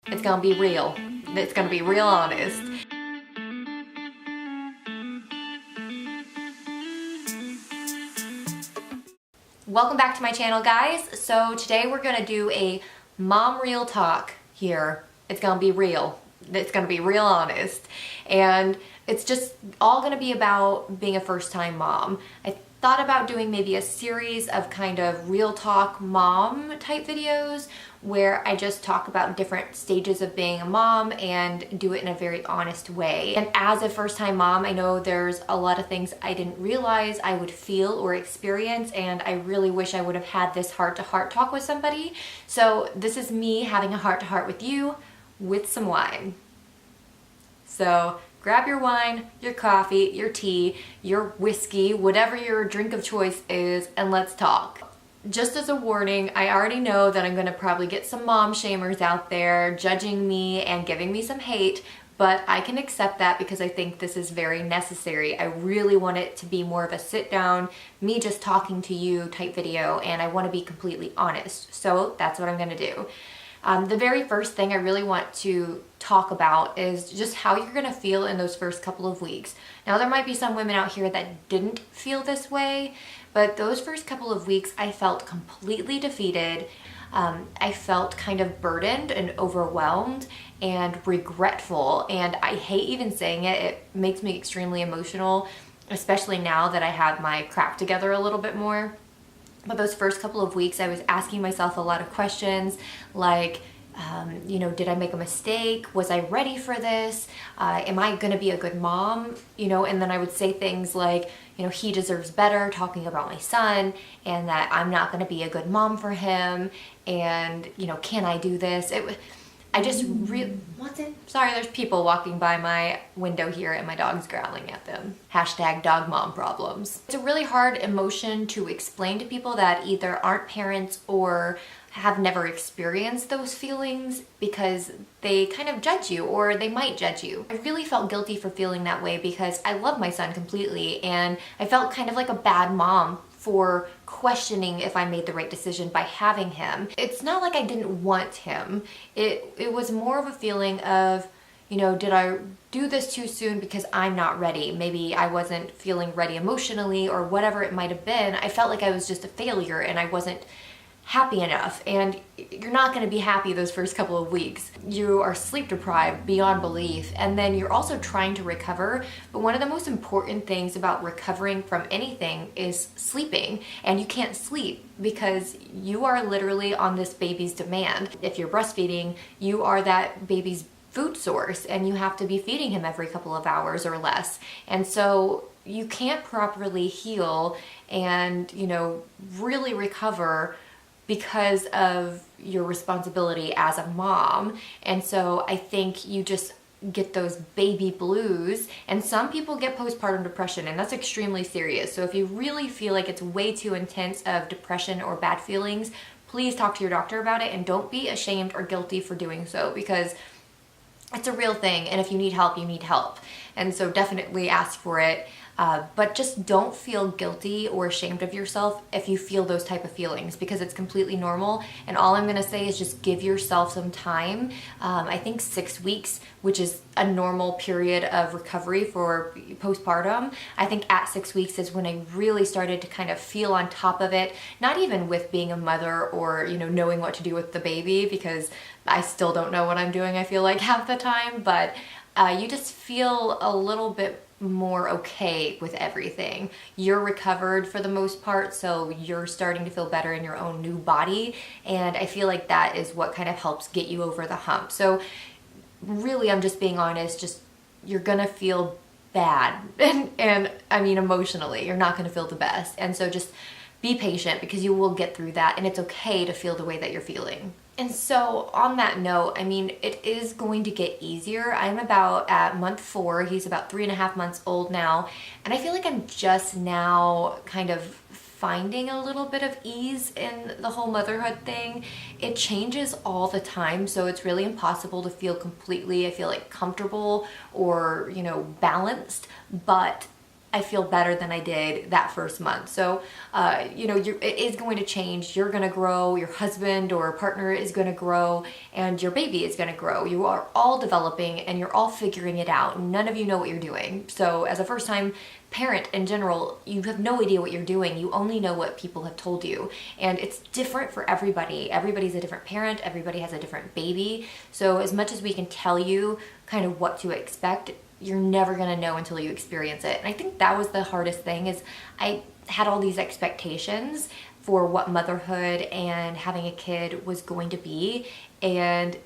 It's gonna be real. It's gonna be real honest. Welcome back to my channel, guys. So today we're gonna do a mom real talk here. It's gonna be real. It's gonna be real honest. And it's just all gonna be about being a first-time mom. I thought about doing maybe a series of kind of real talk mom type videos where I just talk about different stages of being a mom and do it in a very honest way. And as a first-time mom, I know there's a lot of things I didn't realize I would feel or experience, and I really wish I would have had this heart-to-heart talk with somebody. So this is me having a heart-to-heart with you with some wine. So grab your wine, your coffee, your tea, your whiskey, whatever your drink of choice is, and let's talk. Just as a warning, I already know that I'm gonna probably get some mom shamers out there judging me and giving me some hate, but I can accept that because I think this is very necessary. I really want it to be more of a sit down, me just talking to you type video, and I wanna be completely honest. So that's what I'm gonna do. The very first thing I really want to talk about is just how you're gonna feel in those first couple of weeks. Now, there might be some women out here that didn't feel this way, but those first couple of weeks I felt completely defeated. I felt kind of burdened and overwhelmed and regretful, and I hate even saying it. It makes me extremely emotional, especially now that I have my crap together a little bit more. But those first couple of weeks, I was asking myself a lot of questions like, did I make a mistake? Was I ready for this? Am I gonna be a good mom? And then I would say things like, he deserves better, talking about my son, and that I'm not gonna be a good mom for him, and, can I do this? I just really, what's it? Sorry, there's people walking by my window here and my dog's growling at them. Hashtag dog mom problems. It's a really hard emotion to explain to people that either aren't parents or have never experienced those feelings because they kind of judge you, or they might judge you. I really felt guilty for feeling that way because I love my son completely, and I felt kind of like a bad mom for questioning if I made the right decision by having him. It's not like I didn't want him. It was more of a feeling of, did I do this too soon because I'm not ready? Maybe I wasn't feeling ready emotionally, or whatever it might have been. I felt like I was just a failure and I wasn't happy enough, and you're not going to be happy those first couple of weeks. You are sleep deprived beyond belief, and then you're also trying to recover. But one of the most important things about recovering from anything is sleeping, and you can't sleep because you are literally on this baby's demand. If you're breastfeeding, you are that baby's food source, and you have to be feeding him every couple of hours or less. And so you can't properly heal and, really recover because of your responsibility as a mom. And so I think you just get those baby blues, and some people get postpartum depression, and that's extremely serious. So if you really feel like it's way too intense of depression or bad feelings, please talk to your doctor about it, and don't be ashamed or guilty for doing so, because it's a real thing, and if you need help, you need help. And so definitely ask for it. But just don't feel guilty or ashamed of yourself if you feel those type of feelings, because it's completely normal. And all I'm gonna say is just give yourself some time. I think 6 weeks, which is a normal period of recovery for postpartum. I think at 6 weeks is when I really started to kind of feel on top of it, not even with being a mother or, knowing what to do with the baby, because I still don't know what I'm doing, I feel like, half the time, but you just feel a little bit more okay with everything. You're recovered for the most part, so you're starting to feel better in your own new body, and I feel like that is what kind of helps get you over the hump. So really, I'm just being honest, just you're gonna feel bad, and I mean emotionally, you're not gonna feel the best, and so just be patient, because you will get through that, and it's okay to feel the way that you're feeling. And so on that note, I mean, it is going to get easier. I'm about at month 4. He's about 3.5 months old now. And I feel like I'm just now kind of finding a little bit of ease in the whole motherhood thing. It changes all the time, so it's really impossible to feel completely, I feel like, comfortable or, balanced. But I feel better than I did that first month. So, it is going to change. You're going to grow, your husband or partner is going to grow, and your baby is going to grow. You are all developing and you're all figuring it out. None of you know what you're doing. So as a first time parent in general, you have no idea what you're doing. You only know what people have told you. And it's different for everybody. Everybody's a different parent. Everybody has a different baby. So as much as we can tell you kind of what to expect, you're never going to know until you experience it. And I think that was the hardest thing, is I had all these expectations for what motherhood and having a kid was going to be. And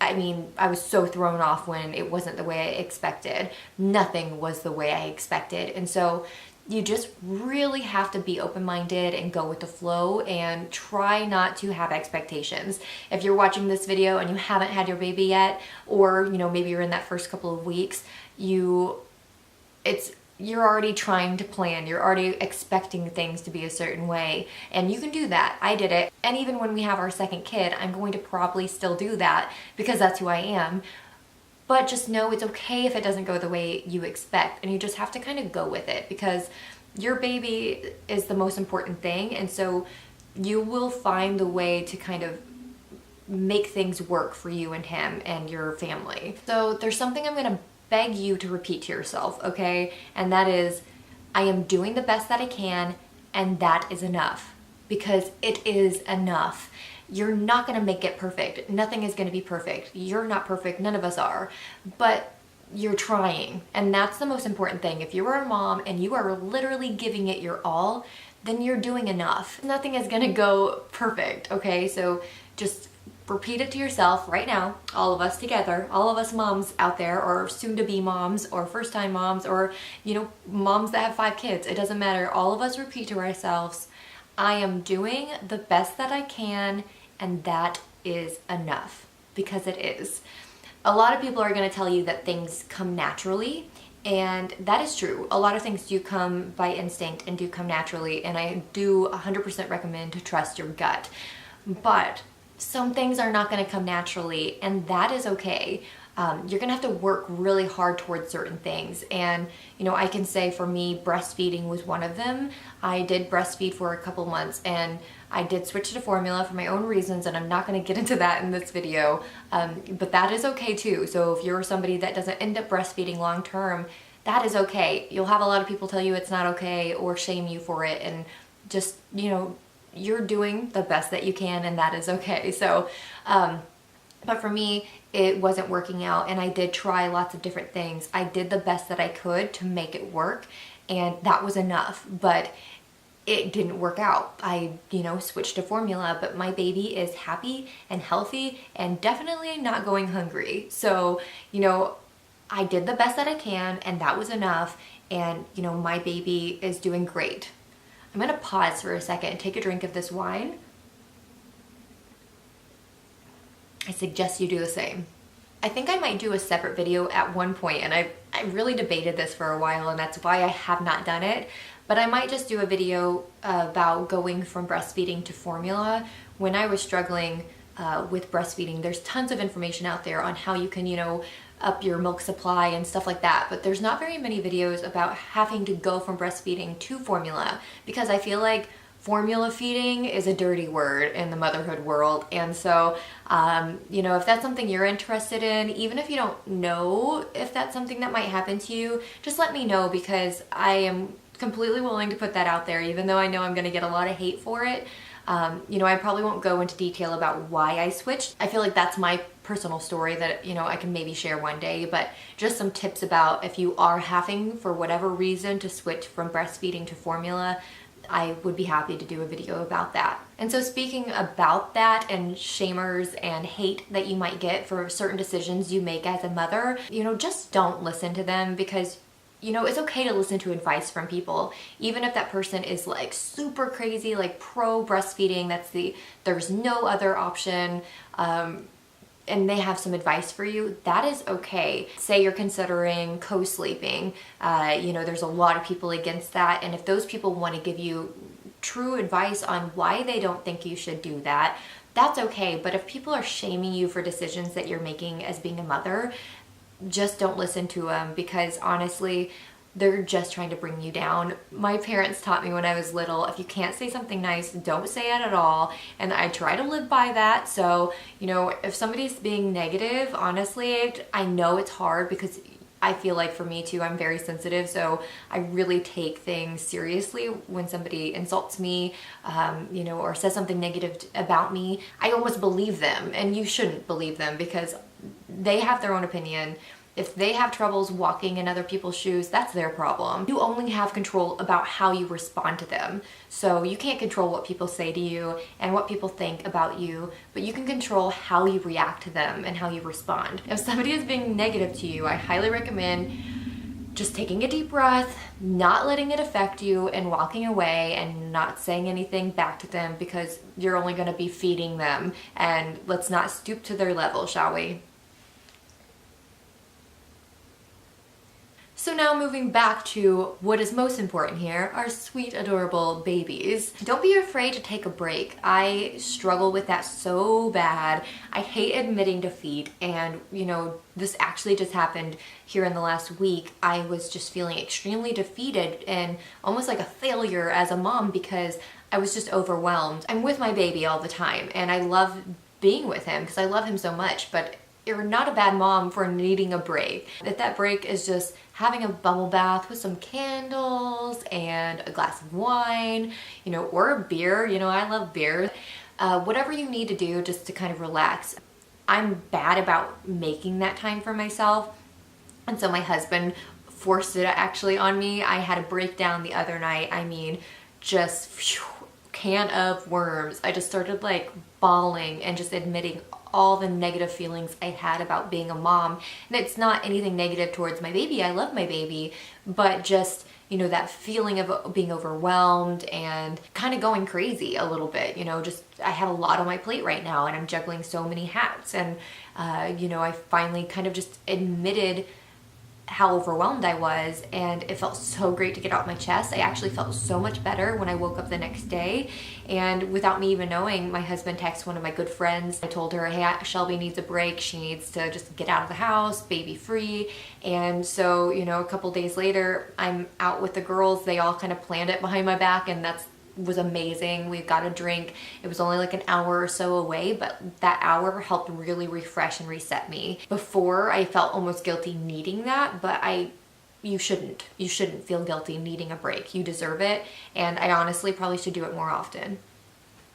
I mean, I was so thrown off when it wasn't the way I expected. Nothing was the way I expected. And so you just really have to be open-minded and go with the flow and try not to have expectations. If you're watching this video and you haven't had your baby yet, or maybe you're in that first couple of weeks, you're already trying to plan. You're already expecting things to be a certain way, and you can do that. I did it. And even when we have our second kid, I'm going to probably still do that because that's who I am. But just know it's okay if it doesn't go the way you expect, and you just have to kind of go with it, because your baby is the most important thing. And so you will find the way to kind of make things work for you and him and your family. So there's something I'm going to beg you to repeat to yourself, okay? And that is, I am doing the best that I can, and that is enough, because it is enough. You're not going to make it perfect. Nothing is going to be perfect. You're not perfect. None of us are. But you're trying. And that's the most important thing. If you are a mom and you are literally giving it your all, then you're doing enough. Nothing is going to go perfect, okay? So just repeat it to yourself right now, all of us together, all of us moms out there, or soon-to-be moms, or first-time moms, or, moms that have 5 kids. It doesn't matter. All of us repeat to ourselves, I am doing the best that I can, and that is enough, because it is. A lot of people are going to tell you that things come naturally, and that is true. A lot of things do come by instinct and do come naturally, and I do 100% recommend to trust your gut. But some things are not going to come naturally, and that is okay. You're going to have to work really hard towards certain things. And, I can say for me, breastfeeding was one of them. I did breastfeed for a couple months, and I did switch to formula for my own reasons, and I'm not going to get into that in this video. But that is okay too. So if you're somebody that doesn't end up breastfeeding long term, that is okay. You'll have a lot of people tell you it's not okay or shame you for it, and just, you're doing the best that you can, and that is okay. So, but for me, it wasn't working out, and I did try lots of different things. I did the best that I could to make it work, and that was enough, but it didn't work out. I, switched to formula, but my baby is happy and healthy and definitely not going hungry. So, I did the best that I can, and that was enough, and, my baby is doing great. I'm gonna pause for a second and take a drink of this wine. I suggest you do the same. I think I might do a separate video at one point, and I really debated this for a while, and that's why I have not done it. But I might just do a video about going from breastfeeding to formula. When I was struggling with breastfeeding, there's tons of information out there on how you can, up your milk supply and stuff like that. But there's not very many videos about having to go from breastfeeding to formula, because I feel like formula feeding is a dirty word in the motherhood world. And so, if that's something you're interested in, even if you don't know if that's something that might happen to you, just let me know, because I am completely willing to put that out there, even though I know I'm going to get a lot of hate for it. I probably won't go into detail about why I switched. I feel like that's my personal story that, I can maybe share one day, but just some tips about if you are having, for whatever reason, to switch from breastfeeding to formula, I would be happy to do a video about that. And so speaking about that and shamers and hate that you might get for certain decisions you make as a mother, just don't listen to them, because it's okay to listen to advice from people, even if that person is like super crazy, like pro breastfeeding, there's no other option, and they have some advice for you. That is okay. Say you're considering co-sleeping, there's a lot of people against that, and if those people want to give you true advice on why they don't think you should do that, that's okay. But if people are shaming you for decisions that you're making as being a mother, just don't listen to them, because honestly, they're just trying to bring you down. My parents taught me when I was little, if you can't say something nice, don't say it at all. And I try to live by that. So, you know, if somebody's being negative, honestly, I know it's hard because I feel like for me too, I'm very sensitive, so I really take things seriously when somebody insults me, you know, or says something negative about me. I almost believe them, and you shouldn't believe them because they have their own opinion. If they have troubles walking in other people's shoes, that's their problem. You only have control about how you respond to them. So you can't control what people say to you and what people think about you, but you can control how you react to them and how you respond. If somebody is being negative to you, I highly recommend just taking a deep breath, not letting it affect you, and walking away and not saying anything back to them because you're only gonna be feeding them. And let's not stoop to their level, shall we? So now moving back to what is most important here, our sweet, adorable babies. Don't be afraid to take a break. I struggle with that so bad. I hate admitting defeat, and you know, this actually just happened here in the last week. I was just feeling extremely defeated and almost like a failure as a mom because I was just overwhelmed. I'm with my baby all the time and I love being with him because I love him so much, but you're not a bad mom for needing a break. If that break is just having a bubble bath with some candles and a glass of wine, you know, or a beer, you know, I love beer. Whatever you need to do just to kind of relax. I'm bad about making that time for myself. And so my husband forced it actually on me. I had a breakdown the other night. I mean, just phew, can of worms. I just started like bawling and just admitting all the negative feelings I had about being a mom. And it's not anything negative towards my baby. I love my baby, but just, you know, that feeling of being overwhelmed and kind of going crazy a little bit, you know, just I have a lot on my plate right now and I'm juggling so many hats. And, you know, I finally kind of just admitted how overwhelmed I was, and it felt so great to get out my chest. I actually felt so much better when I woke up the next day, and without me even knowing, my husband texted one of my good friends. I told her, hey, Shelby needs a break. She needs to just get out of the house, baby free. And so, you know, a couple days later, I'm out with the girls. They all kind of planned it behind my back, and was amazing. We got a drink. It was only like an hour or so away, but that hour helped really refresh and reset me. Before, I felt almost guilty needing that, but you shouldn't. You shouldn't feel guilty needing a break. You deserve it, and I honestly probably should do it more often.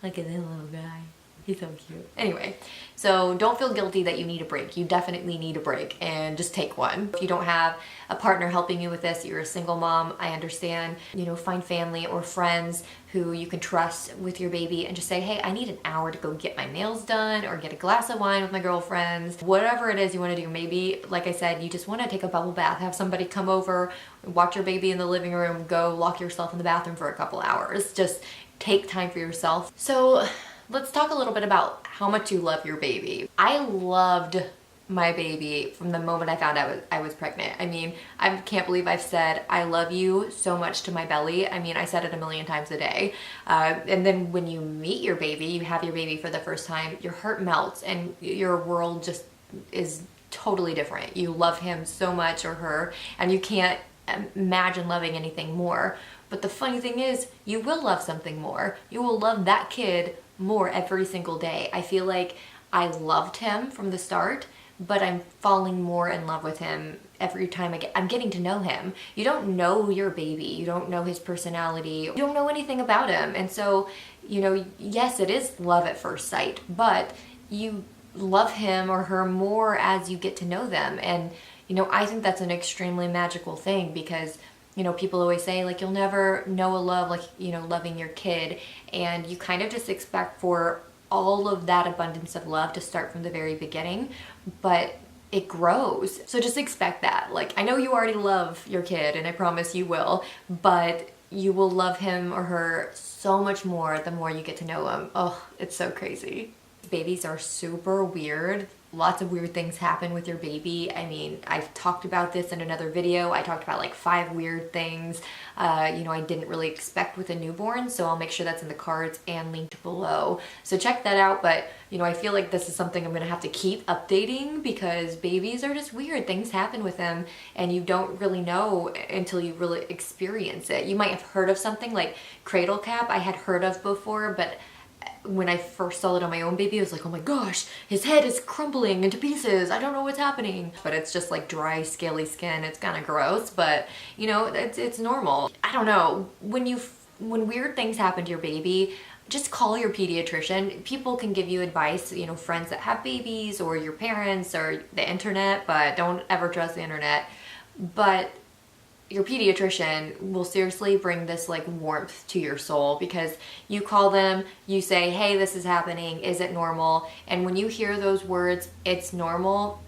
Look at that little guy. He's so cute. Anyway, so don't feel guilty that you need a break. You definitely need a break, and just take one. If you don't have a partner helping you with this, you're a single mom, I understand. You know, find family or friends who you can trust with your baby and just say, hey, I need an hour to go get my nails done or get a glass of wine with my girlfriends. Whatever it is you want to do. Maybe, like I said, you just want to take a bubble bath, have somebody come over, watch your baby in the living room, go lock yourself in the bathroom for a couple hours. Just take time for yourself. So let's talk a little bit about how much you love your baby. I loved my baby from the moment I found out I was pregnant. I mean, I can't believe I've said I love you so much to my belly. I mean, I said it a million times a day. And then when you meet your baby, you have your baby for the first time, your heart melts and your world just is totally different. You love him so much, or her, and you can't imagine loving anything more. But the funny thing is, you will love something more. You will love that kid more every single day. I feel like I loved him from the start, but I'm falling more in love with him every time I'm getting to know him. You don't know your baby. You don't know his personality. You don't know anything about him. And so, you know, yes, it is love at first sight, but you love him or her more as you get to know them. And, you know, I think that's an extremely magical thing because, you know, people always say, like, you'll never know a love like, you know, loving your kid. And you kind of just expect for all of that abundance of love to start from the very beginning, but it grows. So just expect that. Like, I know you already love your kid, and I promise you will, but you will love him or her so much more the more you get to know him. Oh, it's so crazy. Babies are super weird. lots of weird things happen with your baby. I mean, I've talked about this in another video. I talked about like 5 weird things, I didn't really expect with a newborn. So I'll make sure that's in the cards and linked below. So check that out. But, I feel like this is something I'm going to have to keep updating because babies are just weird. Things happen with them and you don't really know until you really experience it. You might have heard of something like cradle cap I had heard of before, but when I first saw it on my own baby, I was like, oh my gosh, his head is crumbling into pieces. I don't know what's happening. But it's just like dry, scaly skin. It's kind of gross, but it's normal. I don't know. When weird things happen to your baby, just call your pediatrician. People can give you advice, friends that have babies or your parents or the internet, but don't ever trust the internet. But your pediatrician will seriously bring this like warmth to your soul, because you call them, you say, hey, this is happening, is it normal? And when you hear those words, it's normal,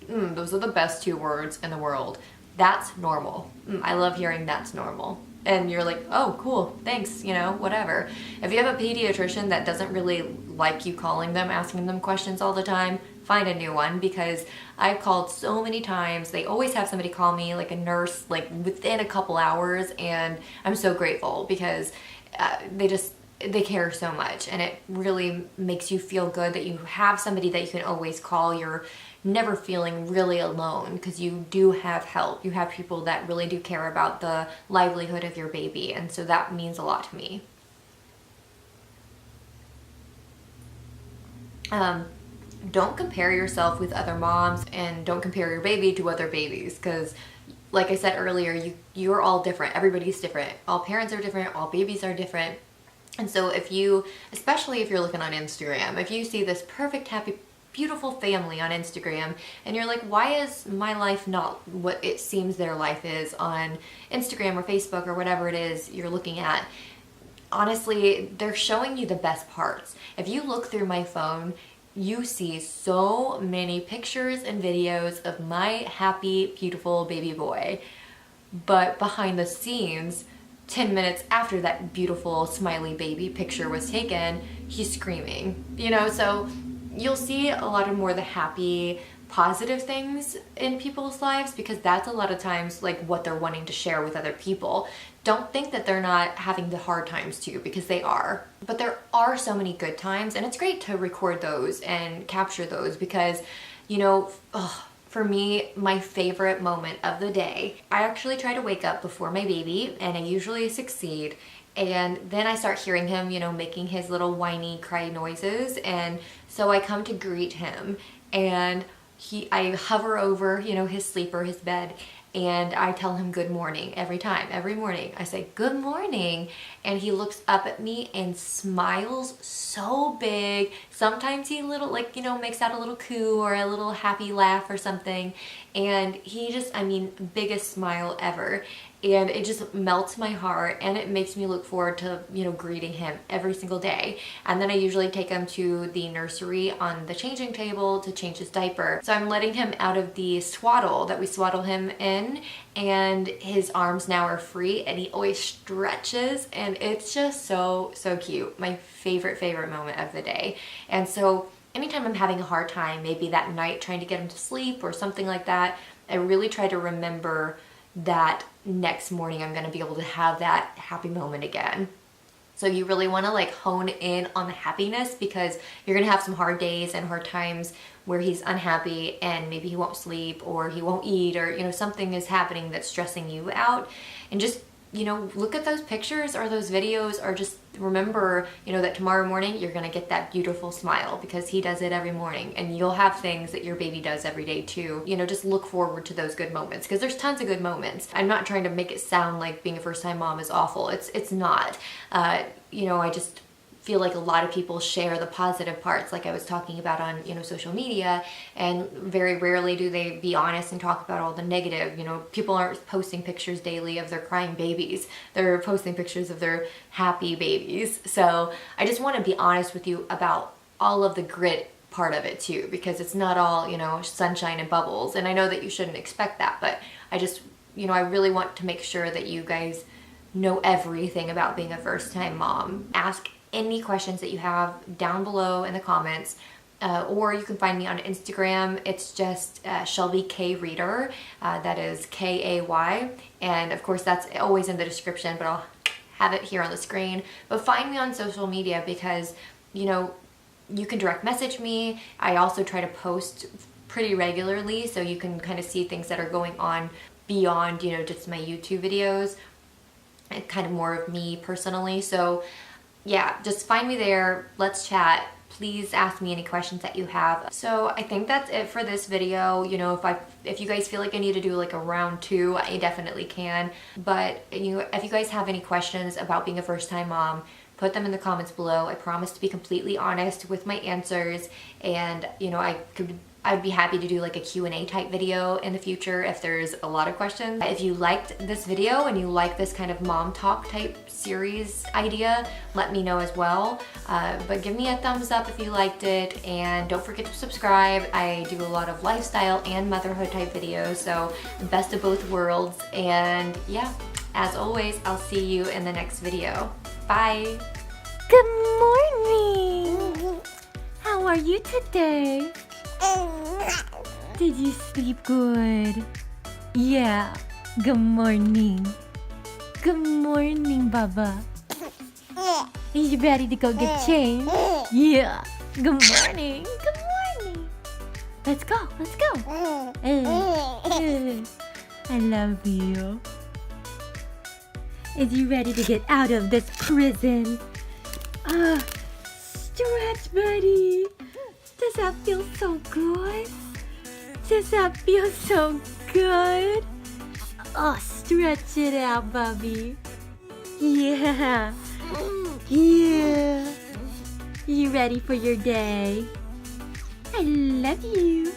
those are the best 2 words in the world. That's normal. I love hearing that's normal. And you're like, oh, cool, thanks, whatever. If you have a pediatrician that doesn't really like you calling them, asking them questions all the time, find a new one, because I've called so many times. They always have somebody call me, like a nurse, like within a couple hours, and I'm so grateful because they care so much, and it really makes you feel good that you have somebody that you can always call. You're never feeling really alone because you do have help. You have people that really do care about the livelihood of your baby, and so that means a lot to me. Don't compare yourself with other moms, and don't compare your baby to other babies, because like I said earlier, you're all different. Everybody's different. All parents are different. All babies are different. And so especially if you're looking on Instagram, if you see this perfect, happy, beautiful family on Instagram and you're like, why is my life not what it seems their life is on Instagram or Facebook or whatever it is you're looking at? Honestly, they're showing you the best parts. If you look through my phone, you see so many pictures and videos of my happy, beautiful baby boy. But behind the scenes, 10 minutes after that beautiful, smiley baby picture was taken, he's screaming. So you'll see a lot of more the happy, positive things in people's lives, because that's a lot of times like what they're wanting to share with other people. Don't think that they're not having the hard times too, because they are. But there are so many good times, and it's great to record those and capture those, because for me, my favorite moment of the day, I actually try to wake up before my baby, and I usually succeed. And then I start hearing him, making his little whiny cry noises. And so I come to greet him, and I hover over, his sleeper, his bed, and I tell him good morning every morning. I say, good morning. And he looks up at me and smiles so big. Sometimes he makes out a little coo or a little happy laugh or something. And he just, biggest smile ever. And it just melts my heart, and it makes me look forward to, greeting him every single day. And then I usually take him to the nursery on the changing table to change his diaper. So I'm letting him out of the swaddle that we swaddle him in, and his arms now are free, and he always stretches, and it's just so, so cute. My favorite moment of the day. And so anytime I'm having a hard time, maybe that night trying to get him to sleep or something like that, I really try to remember that next morning I'm going to be able to have that happy moment again. So you really want to hone in on the happiness, because you're going to have some hard days and hard times where he's unhappy and maybe he won't sleep or he won't eat, or something is happening that's stressing you out. And just look at those pictures or those videos, or just remember, that tomorrow morning you're going to get that beautiful smile, because he does it every morning, and you'll have things that your baby does every day too. Just look forward to those good moments, because there's tons of good moments. I'm not trying to make it sound like being a first-time mom is awful. It's not. I just feel like a lot of people share the positive parts, like I was talking about on social media, and very rarely do they be honest and talk about all the negative. People aren't posting pictures daily of their crying babies. They're posting pictures of their happy babies. So I just want to be honest with you about all of the grit part of it too, because it's not all sunshine and bubbles. And I know that you shouldn't expect that, but I just I really want to make sure that you guys know everything about being a first-time mom. Ask any questions that you have down below in the comments. or you can find me on Instagram. It's just Shelby K Reader. That is Kay, and of course that's always in the description, but I'll have it here on the screen. But find me on social media because, you know, you can direct message me. I also try to post pretty regularly, so you can kind of see things that are going on beyond, you know, just my YouTube videos, and kind of more of me personally. So yeah, just find me there. Let's chat. Please ask me any questions that you have. So I think that's it for this video. You know, if you guys feel like I need to do like a round 2, I definitely can. But if you guys have any questions about being a first-time mom, put them in the comments below. I promise to be completely honest with my answers, and you know, I'd be happy to do like a Q&A type video in the future if there's a lot of questions. If you liked this video and you like this kind of mom talk type series idea, let me know as well. But give me a thumbs up if you liked it, and don't forget to subscribe. I do a lot of lifestyle and motherhood type videos, so the best of both worlds. And yeah, as always, I'll see you in the next video. Bye! Good morning! How are you today? Did you sleep good? Yeah. Good morning. Good morning, Baba. Are you ready to go get changed? Yeah. Good morning. Good morning. Let's go. Let's go. I love you. Is you ready to get out of this prison? Stretch, buddy. Does that feel so good? Does that feel so good? Oh, stretch it out, Bubby. Yeah. Yeah. You ready for your day? I love you.